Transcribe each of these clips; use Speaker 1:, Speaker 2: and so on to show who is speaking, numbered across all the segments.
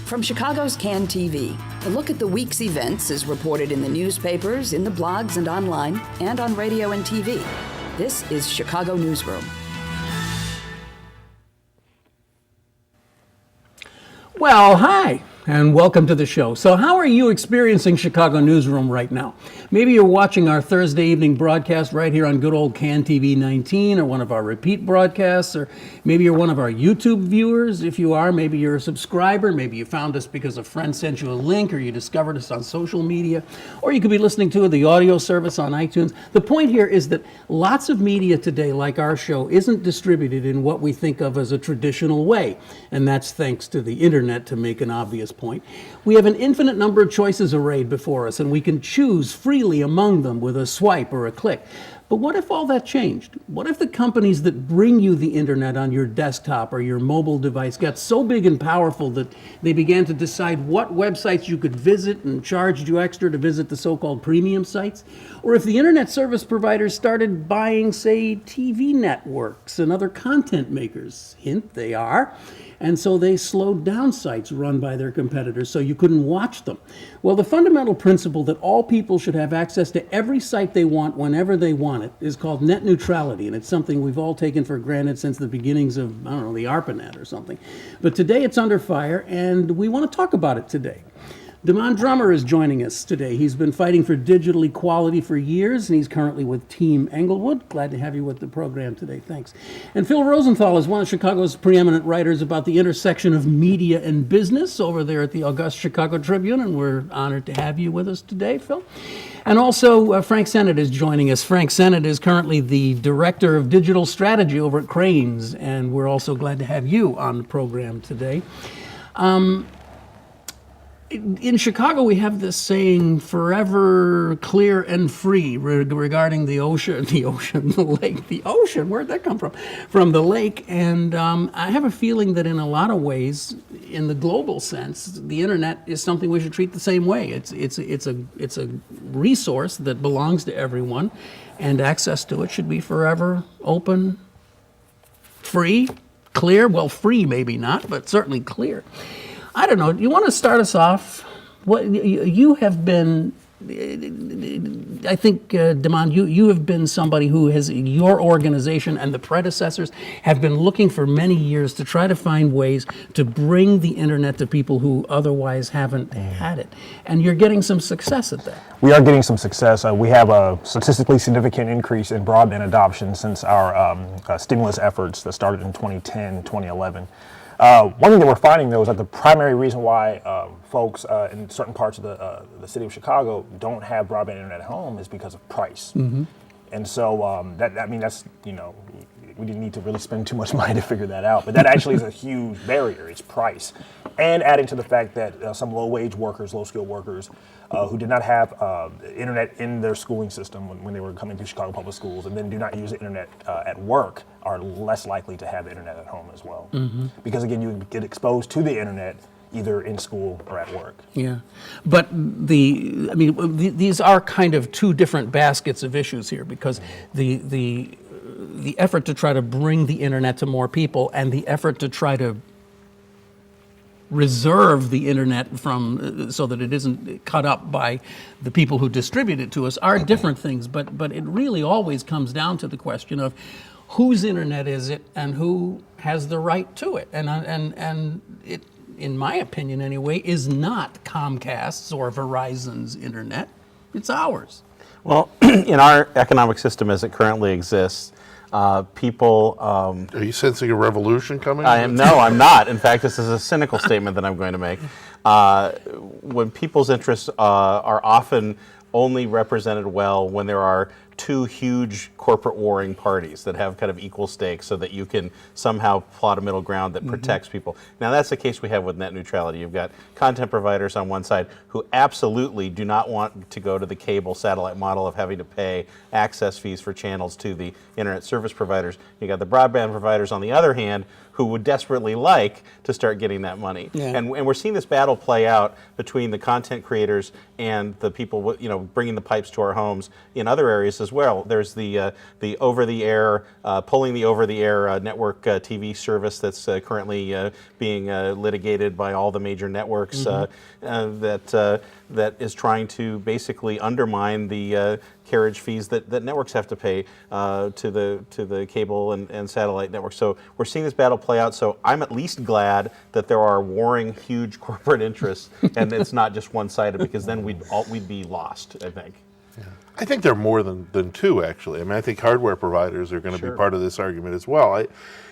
Speaker 1: From Chicago's Can TV, a look at the week's events is reported in the newspapers, in the blogs and online, and on radio and TV. This is Chicago Newsroom.
Speaker 2: Well, hi, and welcome to the show. So how are you experiencing Chicago Newsroom right now? Maybe you're watching our Thursday evening broadcast right here on good old Can TV 19, or one of our repeat broadcasts, or maybe you're one of our YouTube viewers. If you are, maybe you're a subscriber. Maybe you found us because a friend sent you a link, or you discovered us on social media, or you could be listening to the audio service on iTunes. The point here is that lots of media today, like our show, isn't distributed in what we think of as a traditional way, and that's thanks to the internet, to make an obvious point. We have an infinite number of choices arrayed before us, and we can choose freely among them with a swipe or a click. But what if all that changed? What if the companies that bring you the internet on your desktop or your mobile device got so big and powerful that they began to decide what websites you could visit and charged you extra to visit the so-called premium sites? Or if the internet service providers started buying, say, TV networks and other content makers? Hint, they are. And so they slowed down sites run by their competitors so you couldn't watch them. Well, the fundamental principle that all people should have access to every site they want whenever they want it is called net neutrality, and it's something we've all taken for granted since the beginnings of, I don't know, the ARPANET or something. But today it's under fire, and we want to talk about it today. Damon Drummer is joining us today. He's been fighting for digital equality for years, and he's currently with Team Englewood. Glad to have you with the program today. Thanks. And Phil Rosenthal is one of Chicago's preeminent writers about the intersection of media and business over there at the august Chicago Tribune, and we're honored to have you with us today, Phil. And also, Frank Sennett is joining us. Frank Sennett is currently the Director of Digital Strategy over at Crain, and we're also glad to have you on the program today. In Chicago, we have this saying, forever clear and free, regarding the ocean, the lake, the ocean, where'd that come from? From the lake. And I have a feeling that in a lot of ways, in the global sense, the internet is something we should treat the same way. It's a resource that belongs to everyone, and access to it should be forever open, free, clear. Well, free maybe not, but certainly clear. I don't know. You want to start us off? What you have been? I think, Damon, you have been somebody who has, your organization and the predecessors have been looking for many years to try to find ways to bring the internet to people who otherwise haven't had it, and you're getting some success at that.
Speaker 3: We are getting some success. We have a statistically significant increase in broadband adoption since our stimulus efforts that started in 2010, 2011. One thing that we're finding, though, is that the primary reason why folks in certain parts of the city of Chicago don't have broadband internet at home is because of price. Mm-hmm. And so that's, we didn't need to really spend too much money to figure that out. But that actually is a huge barrier. It's price. And adding to the fact that some low-wage workers, low-skilled workers, who did not have internet in their schooling system when they were coming through Chicago public schools, and then do not use the internet at work, are less likely to have the internet at home as well. Mm-hmm. Because again, you get exposed to the internet either in school or at work.
Speaker 2: Yeah, but these are kind of two different baskets of issues here, because the effort to try to bring the internet to more people and the effort to try to reserve the internet from so that it isn't cut up by the people who distribute it to us are different things, but it really always comes down to the question of whose internet is it and who has the right to it, and it, in my opinion anyway, is not Comcast's or Verizon's internet. It's ours.
Speaker 4: Well, in our economic system as it currently exists, people...
Speaker 5: Are you sensing a revolution coming?
Speaker 4: No, I'm not. In fact, this is a cynical statement that I'm going to make. When people's interests are often only represented well when there are two huge corporate warring parties that have kind of equal stakes, so that you can somehow plot a middle ground that protects people. Now, that's the case we have with net neutrality. You've got content providers on one side who absolutely do not want to go to the cable satellite model of having to pay access fees for channels to the internet service providers. You got the broadband providers on the other hand who would desperately like to start getting that money. Yeah. And we're seeing this battle play out between the content creators and the people, bringing the pipes to our homes in other areas as as well. There's the over-the-air, pulling the over-the-air network TV service that's currently being litigated by all the major networks that is trying to basically undermine the carriage fees that networks have to pay to the cable and satellite networks. So we're seeing this battle play out. So I'm at least glad that there are warring huge corporate interests and it's not just one-sided, because then we'd be lost, I think.
Speaker 5: I think there are more than two, actually. I mean, I think hardware providers are going to be part of this argument as well.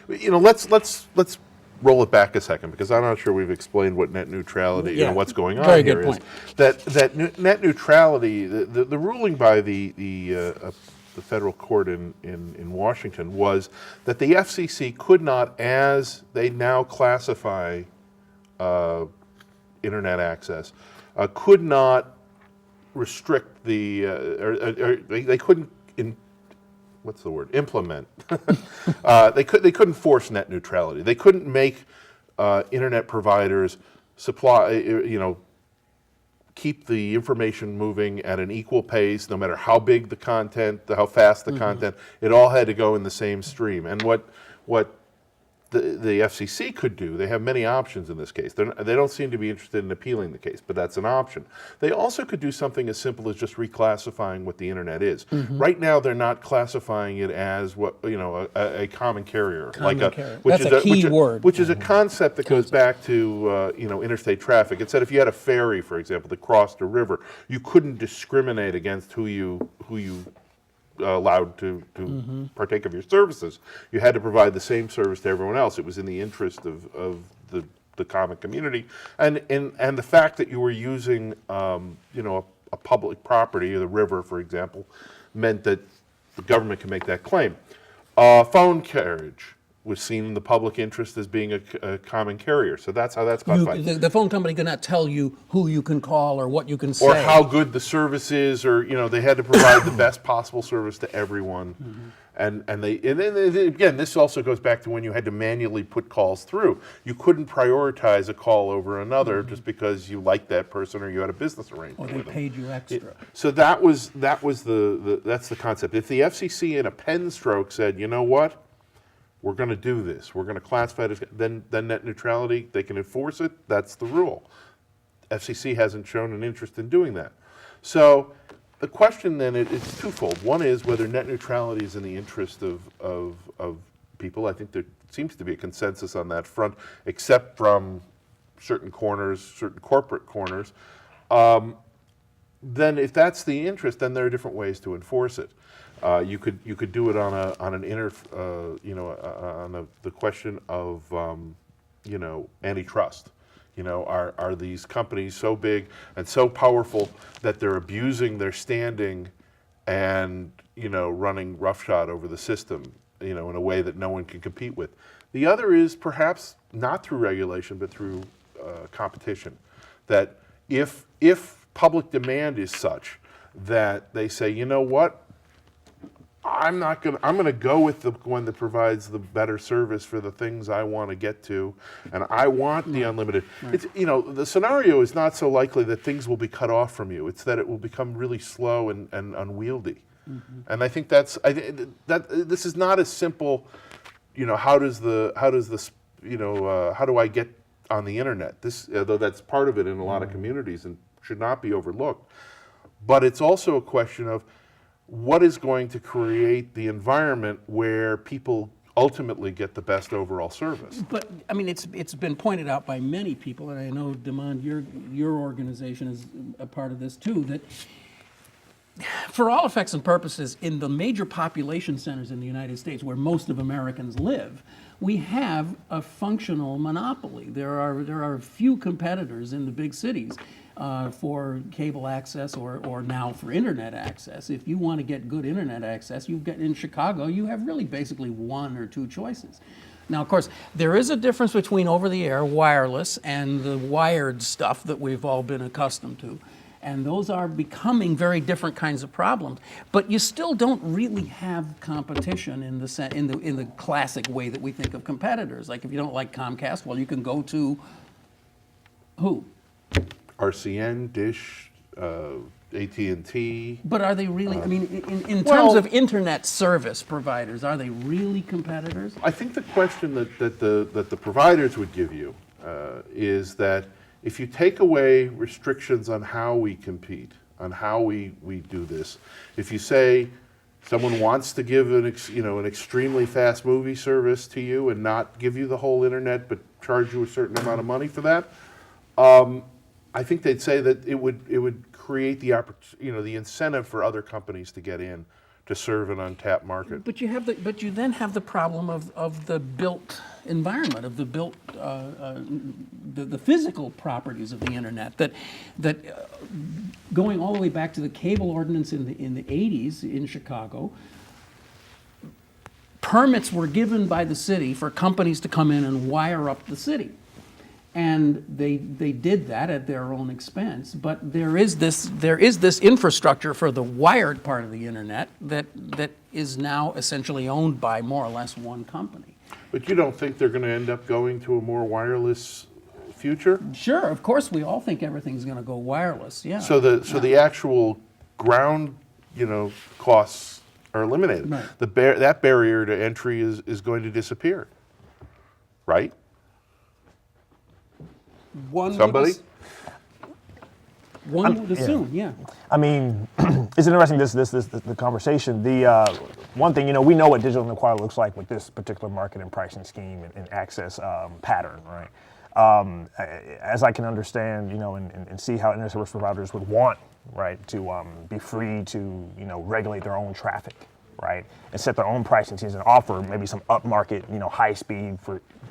Speaker 5: Let's roll it back a second, because I'm not sure we've explained what net neutrality and what's going on
Speaker 2: Very
Speaker 5: here.
Speaker 2: good point.
Speaker 5: That net neutrality, the ruling by the federal court in Washington was that the FCC could not, as they now classify internet access, could not restrict they couldn't implement. They couldn't force net neutrality. They couldn't make internet providers keep the information moving at an equal pace, no matter how big the content, how fast the content. It all had to go in the same stream. And what the FCC could do, they have many options in this case. They don't seem to be interested in appealing the case, but that's an option. They also could do something as simple as just reclassifying what the internet is. Right now, they're not classifying it as a common carrier,
Speaker 2: Which is a key word.
Speaker 5: Which is a concept that goes back to interstate traffic. It said if you had a ferry, for example, that crossed a river, you couldn't discriminate against who you allowed to partake of your services. You had to provide the same service to everyone else. It was in the interest of the common community, and the fact that you were using a public property, the river, for example, meant that the government could make that claim. Phone carriage was seen in the public interest as being a common carrier. So that's how that's classified.
Speaker 2: The phone company cannot tell you who you can call or what you can say.
Speaker 5: Or how good the service is, or they had to provide the best possible service to everyone. And then again, this also goes back to when you had to manually put calls through. You couldn't prioritize a call over another just because you liked that person or you had a business arrangement.
Speaker 2: Or they paid you extra.
Speaker 5: So that's the concept. If the FCC in a pen stroke said, you know what, we're going to do this, we're going to classify it as, then net neutrality, they can enforce it, that's the rule. FCC hasn't shown an interest in doing that. So the question then, it's twofold. One is whether net neutrality is in the interest of people. I think there seems to be a consensus on that front, except from certain corners, certain corporate corners. Then if that's the interest, then there are different ways to enforce it. You could do it on the question of antitrust. Are these companies so big and so powerful that they're abusing their standing and running roughshod over the system in a way that no one can compete with? The other is perhaps not through regulation but through competition. That if public demand is such that they say, you know what, I'm going to go with the one that provides the better service for the things I want to get to, and I want the unlimited. Right. It's the scenario is not so likely that things will be cut off from you. It's that it will become really slow and unwieldy. And I think that this is not as simple. How do I get on the internet? This, though that's part of it in a lot of communities and should not be overlooked. But it's also a question of what is going to create the environment where people ultimately get the best overall service.
Speaker 2: But I mean, it's been pointed out by many people, and I know, Demond, your organization is a part of this too, that for all effects and purposes, in the major population centers in the United States, where most of Americans live, we have a functional monopoly. There are few competitors in the big cities for cable access or now for internet access. If you want to get good internet access, in Chicago, you have really basically one or two choices. Now, of course, there is a difference between over-the-air wireless and the wired stuff that we've all been accustomed to. And those are becoming very different kinds of problems. But you still don't really have competition in the classic way that we think of competitors. Like if you don't like Comcast, well, you can go to who?
Speaker 5: RCN, Dish, AT&T.
Speaker 2: But are they really? I mean, in
Speaker 5: well-
Speaker 2: terms of internet service providers, are they really competitors?
Speaker 5: I think the question that the providers would give you is that if you take away restrictions on how we compete, on how we do this, if you say someone wants to give an extremely fast movie service to you and not give you the whole internet but charge you a certain amount of money for that, I think they'd say that it would create the incentive for other companies to get in to serve an untapped market.
Speaker 2: But you then have the problem of the built environment, of the built the physical properties of the internet that going all the way back to the cable ordinance in the 80s in Chicago. Permits were given by the city for companies to come in and wire up the city. And they did that at their own expense, but there is this infrastructure for the wired part of the internet that is now essentially owned by more or less one company.
Speaker 5: But you don't think they're going to end up going to a more wireless future?
Speaker 2: Sure, of course, we all think everything's going to go wireless. Yeah.
Speaker 5: So the actual ground, costs are eliminated.
Speaker 2: Right.
Speaker 5: That barrier to entry is going to disappear, right? Somebody?
Speaker 2: One would assume, yeah.
Speaker 3: I mean, it's interesting the conversation. The one thing, we know what digital inequality looks like with this particular market and pricing scheme and access pattern, right? As I can understand, and see how internet service providers would want, right, to be free to, regulate their own traffic, right, and set their own pricing schemes and offer maybe some upmarket, high speed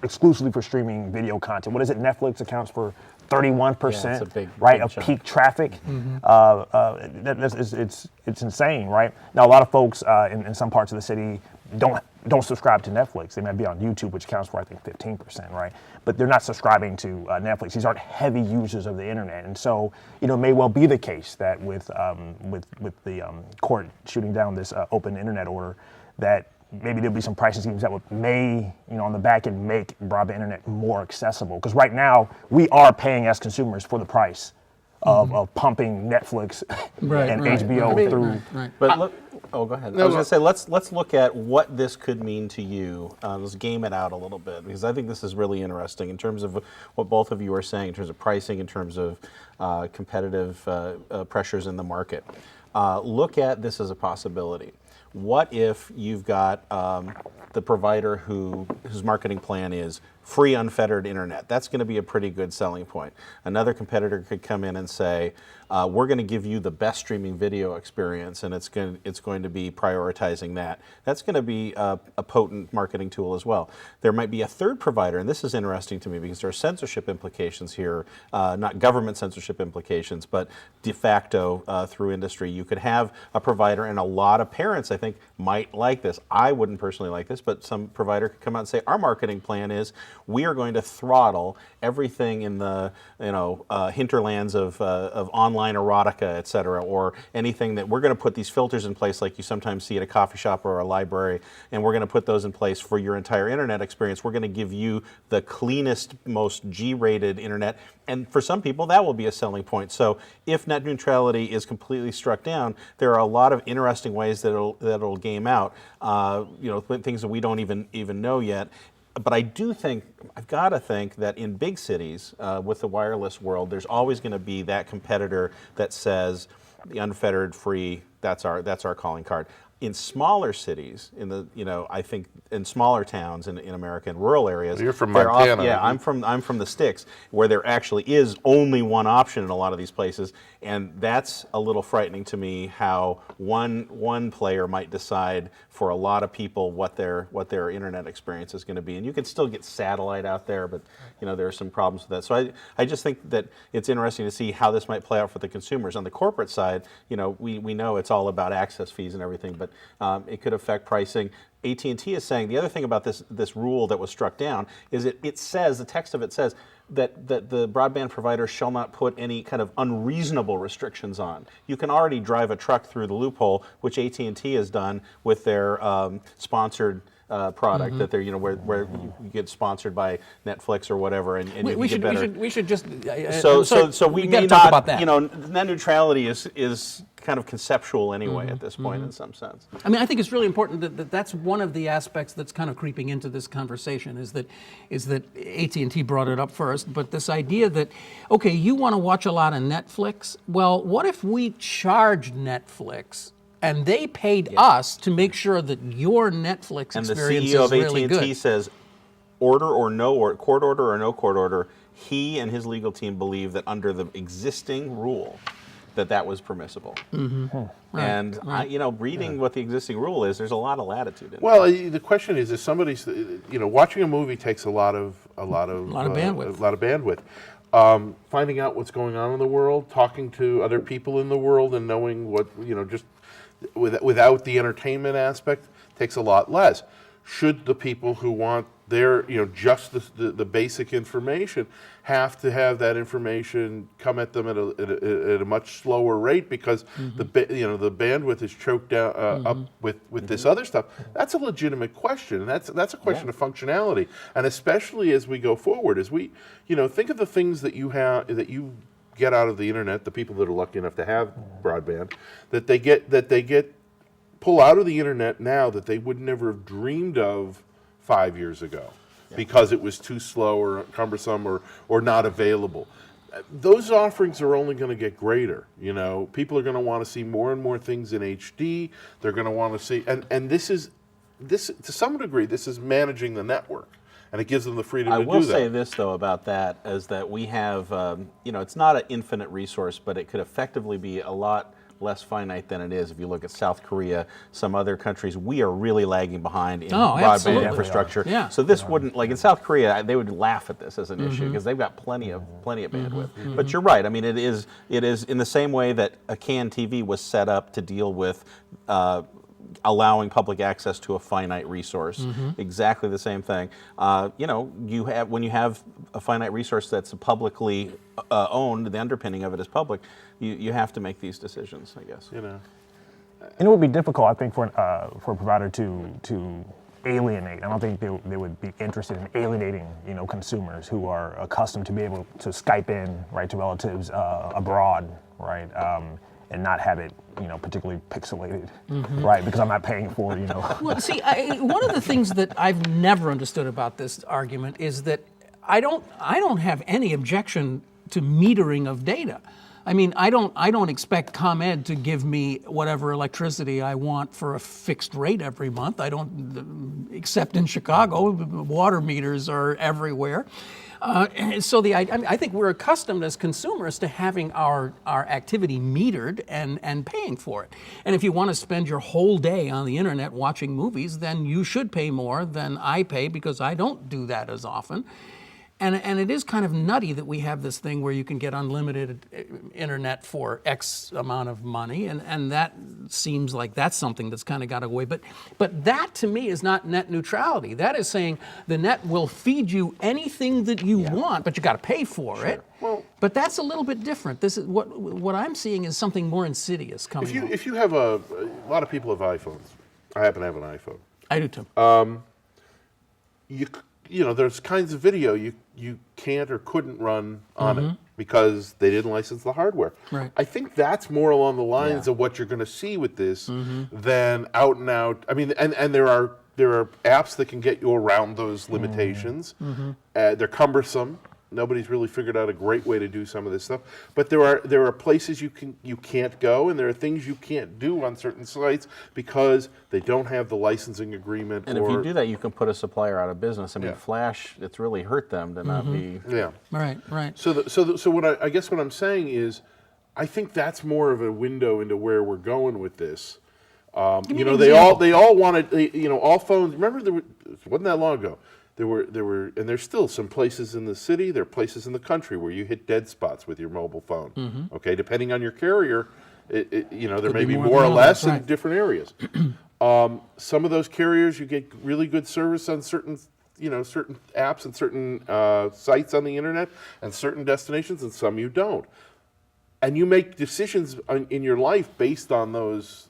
Speaker 3: exclusively for streaming video content. What is it? Netflix accounts for 31%,
Speaker 4: big
Speaker 3: of
Speaker 4: chunk.
Speaker 3: peak traffic. It's insane, right? Now, a lot of folks in some parts of the city don't subscribe to Netflix. They might be on YouTube, which counts for, I think, 15%, right? But they're not subscribing to Netflix. These aren't heavy users of the internet, and so it may well be the case that with the court shooting down this open internet order, that maybe there'll be some pricing schemes that may on the back end make broadband internet more accessible. Because right now we are paying as consumers for the price of pumping Netflix and HBO through.
Speaker 2: Right.
Speaker 4: But look, go ahead. I was going to say let's look at what this could mean to you. Let's game it out a little bit, because I think this is really interesting in terms of what both of you are saying in terms of pricing, in terms of competitive pressures in the market. Look at this as a possibility. What if you've got the provider whose marketing plan is free, unfettered internet? That's going to be a pretty good selling point. Another competitor could come in and say, we're going to give you the best streaming video experience, and it's going to be prioritizing that. That's going to be a potent marketing tool as well. There might be a third provider, and this is interesting to me because there are censorship implications here, not government censorship implications, but de facto through industry. You could have a provider, and a lot of parents, I think, might like this. I wouldn't personally like this, but some provider could come out and say, our marketing plan is we are going to throttle everything in the hinterlands of online erotica, et cetera, or anything that we're going to put these filters in place like you sometimes see at a coffee shop or a library, and we're going to put those in place for your entire internet experience. We're going to give you the cleanest, most G-rated internet, and for some people that will be a selling point. So if net neutrality is completely struck down, there are a lot of interesting ways that it'll game out, things that we don't even know yet. But I do think, I've got to think that in big cities with the wireless world, there's always going to be that competitor that says the unfettered, free, that's our calling card. In smaller cities, I think in smaller towns in America, in rural areas,
Speaker 5: you're from Montana.
Speaker 4: Yeah, I'm from the sticks, where there actually is only one option in a lot of these places, and that's a little frightening to me. How one player might decide for a lot of people what their internet experience is going to be, and you can still get satellite out there, but there are some problems with that. So I just think that it's interesting to see how this might play out for the consumers. On the corporate side, we know it's all about access fees and everything, but it could affect pricing. AT&T is saying the other thing about this rule that was struck down is it says, the text of it says that the broadband provider shall not put any kind of unreasonable restrictions on. You can already drive a truck through the loophole, which AT&T has done with their sponsored product that they're where you get sponsored by Netflix or whatever, and you
Speaker 2: We
Speaker 4: get better.
Speaker 2: we should just.
Speaker 4: So we
Speaker 2: got
Speaker 4: may
Speaker 2: to talk
Speaker 4: not,
Speaker 2: about that.
Speaker 4: net neutrality is kind of conceptual anyway at this point in some sense.
Speaker 2: I mean, I think it's really important that that's one of the aspects that's kind of creeping into this conversation is that AT&T brought it up first, but this idea that, okay, you want to watch a lot of Netflix? Well, what if we charged Netflix and they paid us to make sure that your Netflix
Speaker 4: And the
Speaker 2: experience
Speaker 4: CEO
Speaker 2: is
Speaker 4: of
Speaker 2: really
Speaker 4: AT&T
Speaker 2: good?
Speaker 4: says, court order or no court order, he and his legal team believe that under the existing rule, that was permissible. And reading what the existing rule is, there's a lot of latitude in it.
Speaker 5: Well, the question is somebody's, watching a movie takes a lot of
Speaker 2: bandwidth.
Speaker 5: A lot of bandwidth. Finding out what's going on in the world, talking to other people in the world, and knowing what just without the entertainment aspect takes a lot less. Should the people who want their, just the basic information have to have that information come at them at a much slower rate because the bandwidth is choked down up with this other stuff? That's a legitimate question, and that's a question of functionality, and especially as we go forward, as we think of the things that you get out of the internet, the people that are lucky enough to have broadband, that they get pull out of the internet now that they would never have dreamed of 5 years ago because it was too slow or cumbersome or not available. Those offerings are only going to get greater. People are going to want to see more and more things in HD. They're going to want to see, and this to some degree, this is managing the network, and it gives them the freedom to do that.
Speaker 4: I will say this though about that is that we have, it's not an infinite resource, but it could effectively be a lot less finite than it is. If you look at South Korea, some other countries, we are really lagging behind in broadband
Speaker 2: absolutely.
Speaker 4: infrastructure.
Speaker 2: Yeah.
Speaker 4: So this wouldn't, like in South Korea, they would laugh at this as an issue because they've got plenty of bandwidth. But you're right. I mean, it is in the same way that a CAN TV was set up to deal with allowing public access to a finite resource. Exactly the same thing. When you have a finite resource that's publicly owned, the underpinning of it is public, you have to make these decisions, I guess.
Speaker 3: And it would be difficult, I think, for a provider to alienate. I don't think they would be interested in alienating, consumers who are accustomed to be able to Skype in, right, to relatives abroad, right, and not have it, particularly pixelated, right, because I'm not paying for,
Speaker 2: Well, see, one of the things that I've never understood about this argument is that I don't have any objection to metering of data. I mean, I don't expect ComEd to give me whatever electricity I want for a fixed rate every month. I don't, except in Chicago, water meters are everywhere. So I think we're accustomed as consumers to having our activity metered and paying for it. And if you want to spend your whole day on the internet watching movies, then you should pay more than I pay because I don't do that as often. And it is kind of nutty that we have this thing where you can get unlimited internet for X amount of money, and that seems like that's something that's kind of got away. But that to me is not net neutrality. That is saying the net will feed you anything that you want, but you got to pay for it.
Speaker 5: Well,
Speaker 2: but that's a little bit different. This is what I'm seeing is something more insidious coming.
Speaker 5: If you have a lot of people have iPhones. I happen to have an iPhone.
Speaker 2: I do too.
Speaker 5: There's kinds of video you can't or couldn't run on it because they didn't license the hardware.
Speaker 2: Right.
Speaker 5: I think that's more along the lines of what you're going to see with this than out and out. I mean, and there are apps that can get you around those limitations. They're cumbersome. Nobody's really figured out a great way to do some of this stuff. But there are places you can't go, and there are things you can't do on certain sites because they don't have the licensing agreement.
Speaker 4: And if you do that, you can put a supplier out of business. I mean, Flash, it's really hurt them to not be.
Speaker 5: Yeah.
Speaker 2: Right.
Speaker 5: So what I guess what I'm saying is, I think that's more of a window into where we're going with this. They all wanted, all phones. Remember, it wasn't that long ago. There were, and there's still some places in the city. There are places in the country where you hit dead spots with your mobile phone. Okay, depending on your carrier, there may be more or less in different areas. Some of those carriers, you get really good service on certain apps and certain sites on the internet and certain destinations, and some you don't. And you make decisions in your life based on those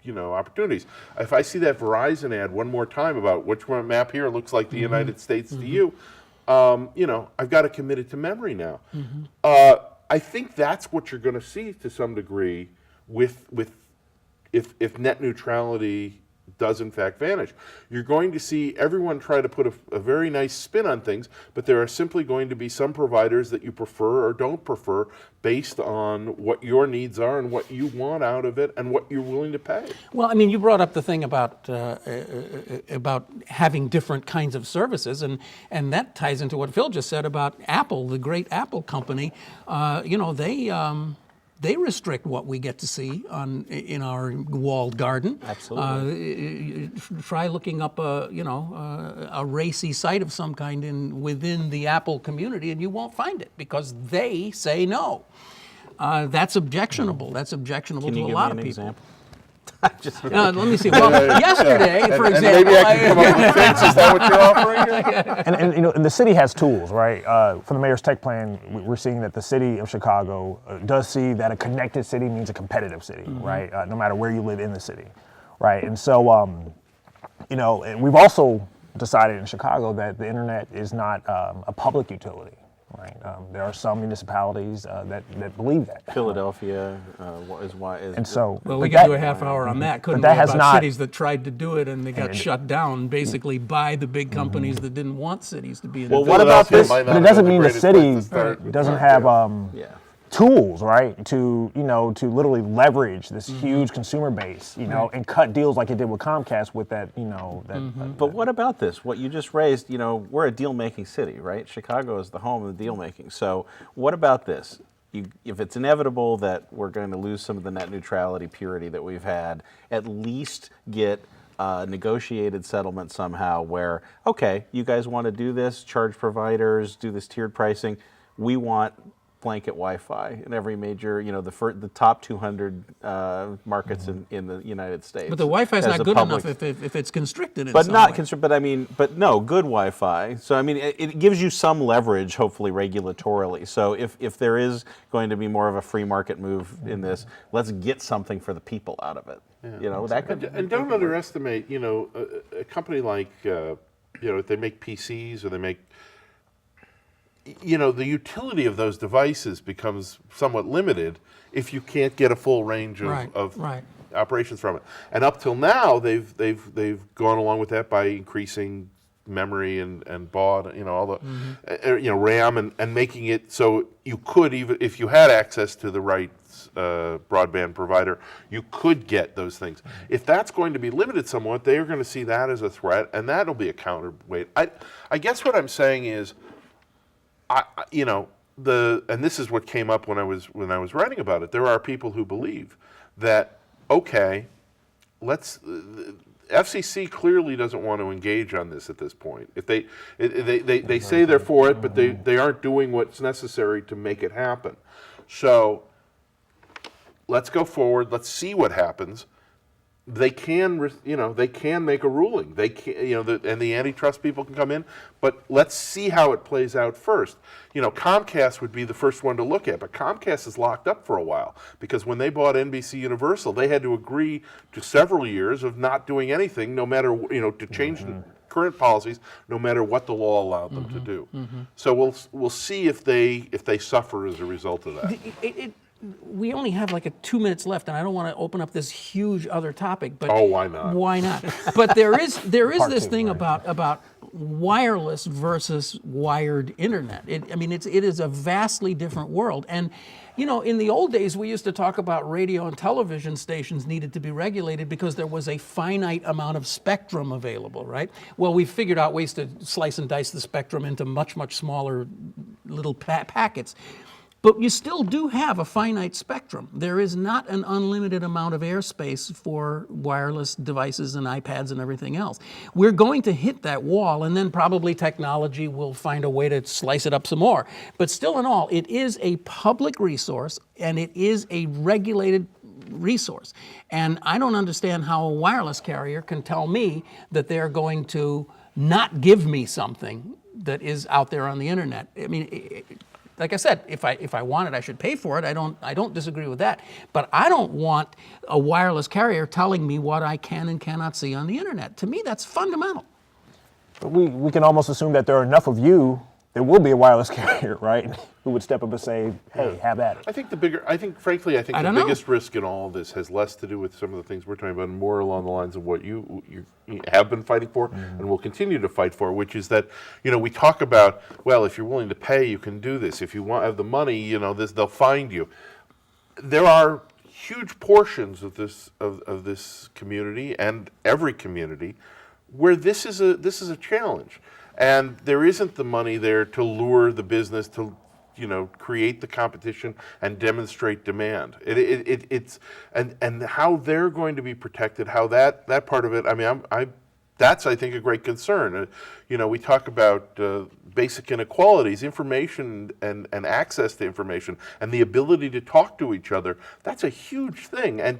Speaker 5: opportunities. If I see that Verizon ad one more time about which one map here looks like the United States to you, I've got to commit it to memory now. I think that's what you're going to see to some degree with if net neutrality does in fact vanish. You're going to see everyone try to put a very nice spin on things, but there are simply going to be some providers that you prefer or don't prefer based on what your needs are and what you want out of it and what you're willing to pay.
Speaker 2: Well, I mean, you brought up the thing about having different kinds of services, and that ties into what Phil just said about Apple, the great Apple company. They restrict what we get to see in our walled garden.
Speaker 4: Absolutely.
Speaker 2: Try looking up a racy site of some kind within the Apple community, and you won't find it because they say no. That's objectionable. That's objectionable to a lot of people.
Speaker 4: Example?
Speaker 2: Let me see. Well, yesterday, for example,
Speaker 5: and maybe I can come up with things. Is that what you're offering here?
Speaker 3: And the city has tools, right? For the mayor's tech plan, we're seeing that the city of Chicago does see that a connected city means a competitive city, right? No matter where you live in the city, right? And so, and we've also decided in Chicago that the internet is not a public utility. Right. There are some municipalities that believe that.
Speaker 4: Philadelphia is why.
Speaker 3: And so,
Speaker 2: well, we could do a half hour on that, couldn't we?
Speaker 3: That has
Speaker 2: about
Speaker 3: not,
Speaker 2: cities that tried to do it and they got shut down basically by the big companies that didn't want cities to be in.
Speaker 4: Well, what about this?
Speaker 3: But it doesn't mean the city doesn't have tools, right, to literally leverage this huge consumer base, and cut deals like it did with Comcast with that,
Speaker 4: But what about this? What you just raised, we're a deal-making city, right? Chicago is the home of the deal-making. So what about this? If it's inevitable that we're going to lose some of the net neutrality purity that we've had, at least get negotiated settlement somehow where, okay, you guys want to do this, charge providers, do this tiered pricing, we want blanket Wi-Fi in every major, the top 200 markets in the United States.
Speaker 2: But the Wi-Fi is not good enough if it's constricted in
Speaker 4: but
Speaker 2: some
Speaker 4: not
Speaker 2: way.
Speaker 4: constricted. But no, good Wi-Fi. So I mean, it gives you some leverage, hopefully regulatorily. So if there is going to be more of a free market move in this, let's get something for the people out of it.
Speaker 5: Yeah.
Speaker 4: That could.
Speaker 5: And don't underestimate, a company like, if they make PCs or they make. The utility of those devices becomes somewhat limited if you can't get a full range of operations from it. And up till now, they've gone along with that by increasing memory and baud, all the RAM and making it so you could, even if you had access to the right broadband provider, you could get those things. If that's going to be limited somewhat, they are going to see that as a threat, and that'll be a counterweight. I guess what I'm saying is, and this is what came up when I was writing about it. There are people who believe that FCC clearly doesn't want to engage on this at this point. If they say they're for it, but they aren't doing what's necessary to make it happen. So let's go forward. Let's see what happens. They can make a ruling. They can, and the antitrust people can come in. But let's see how it plays out first. Comcast would be the first one to look at, but Comcast is locked up for a while because when they bought NBC Universal, they had to agree to several years of not doing anything, no matter to change the current policies, no matter what the law allowed them to do. So we'll see if they suffer as a result of that.
Speaker 2: We only have like 2 minutes left, and I don't want to open up this huge other topic. But
Speaker 5: why not?
Speaker 2: Why not? But there is this thing about wireless versus wired internet. It is a vastly different world. And in the old days, we used to talk about radio and television stations needed to be regulated because there was a finite amount of spectrum available, right? Well, we figured out ways to slice and dice the spectrum into much, much smaller little packets. But you still do have a finite spectrum. There is not an unlimited amount of airspace for wireless devices and iPads and everything else. We're going to hit that wall, and then probably technology will find a way to slice it up some more. But still in all, it is a public resource, and it is a regulated resource. And I don't understand how a wireless carrier can tell me that they're going to not give me something that is out there on the internet. like I said, if I want it, I should pay for it. I don't disagree with that. But I don't want a wireless carrier telling me what I can and cannot see on the internet. To me, that's fundamental.
Speaker 3: But we can almost assume that there are enough of you, there will be a wireless carrier, right, who would step up and say, hey, have at it.
Speaker 5: I think the biggest risk in all of this has less to do with some of the things we're talking about and more along the lines of what you have been fighting for and will continue to fight for, which is that, we talk about, well, if you're willing to pay, you can do this. If you have the money, they'll find you. There are huge portions of this community and every community where this is a challenge. And there isn't the money there to lure the business to, create the competition and demonstrate demand. It's how they're going to be protected, how that part of it. I mean, that's I think a great concern. We talk about basic inequalities, information and access to information, and the ability to talk to each other. That's a huge thing, and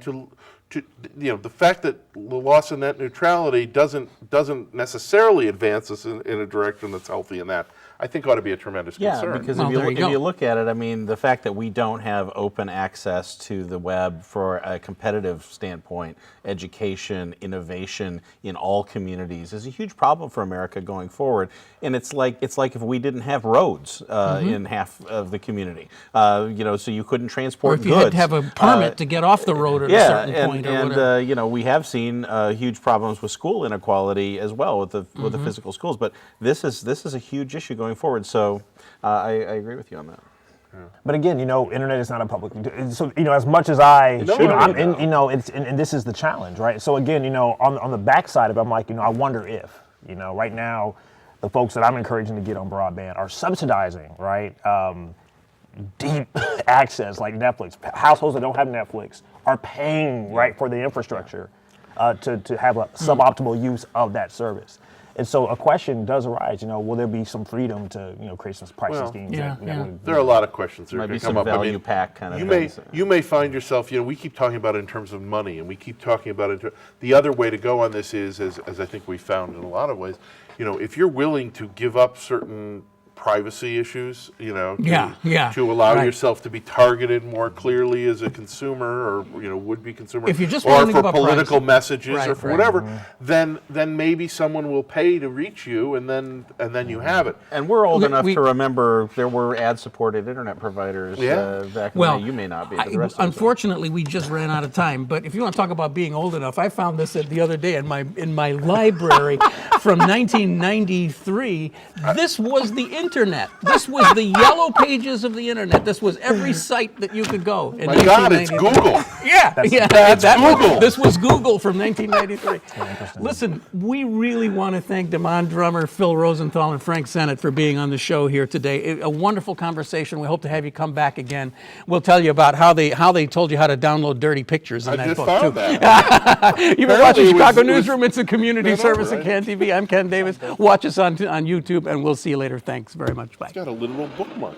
Speaker 5: the fact that the loss of net neutrality doesn't necessarily advance us in a direction that's healthy, in that I think ought to be a tremendous concern.
Speaker 4: Yeah, because if you look at it, I mean, the fact that we don't have open access to the web for a competitive standpoint, education, innovation in all communities is a huge problem for America going forward. And it's like if we didn't have roads in half of the community, so you couldn't transport goods.
Speaker 2: Or if you had to have a permit to get off the road at a certain point.
Speaker 4: And we have seen huge problems with school inequality as well with the physical schools. But this is a huge issue going forward. So I agree with you on that.
Speaker 3: But again, internet is not a public. So as much as and this is the challenge, right? So again, on the backside of it, I'm like, I wonder if, right now, the folks that I'm encouraging to get on broadband are subsidizing, right? Deep access like Netflix. Households that don't have Netflix are paying, right, for the infrastructure to have a suboptimal use of that service. And so a question does arise, will there be some freedom to, create some pricing schemes?
Speaker 5: There are a lot of questions that
Speaker 4: might be
Speaker 5: come
Speaker 4: some
Speaker 5: up.
Speaker 4: value pack kind of things.
Speaker 5: You may find yourself, we keep talking about it in terms of money, and we keep talking about it. The other way to go on this is, as I think we found in a lot of ways, if you're willing to give up certain privacy issues, to allow yourself to be targeted more clearly as a consumer or would-be consumer,
Speaker 2: if you're just
Speaker 5: or for political
Speaker 2: privacy.
Speaker 5: Messages or for whatever, then maybe someone will pay to reach you, and then you have it.
Speaker 4: And we're old enough to remember there were ad-supported internet providers back in the day. You may not be. But the rest
Speaker 2: unfortunately, we just ran out of time. But if you want to talk about being old enough, I found this the other day in my library from 1993. This was the internet. This was the yellow pages of the internet. This was every site that you could go.
Speaker 5: My God, it's Google.
Speaker 2: That's
Speaker 5: Google.
Speaker 2: This was Google from 1993. Listen, we really want to thank Damon Drummer, Phil Rosenthal, and Frank Sennett for being on the show here today. A wonderful conversation. We hope to have you come back again. We'll tell you about how they told you how to download dirty pictures in that book too.
Speaker 5: That.
Speaker 2: You've been watching Chicago Newsroom. It's a community service at CAN TV. I'm Ken Davis. Watch us on YouTube, and we'll see you later. Thanks very much. Bye.
Speaker 5: It's got a literal bookmark.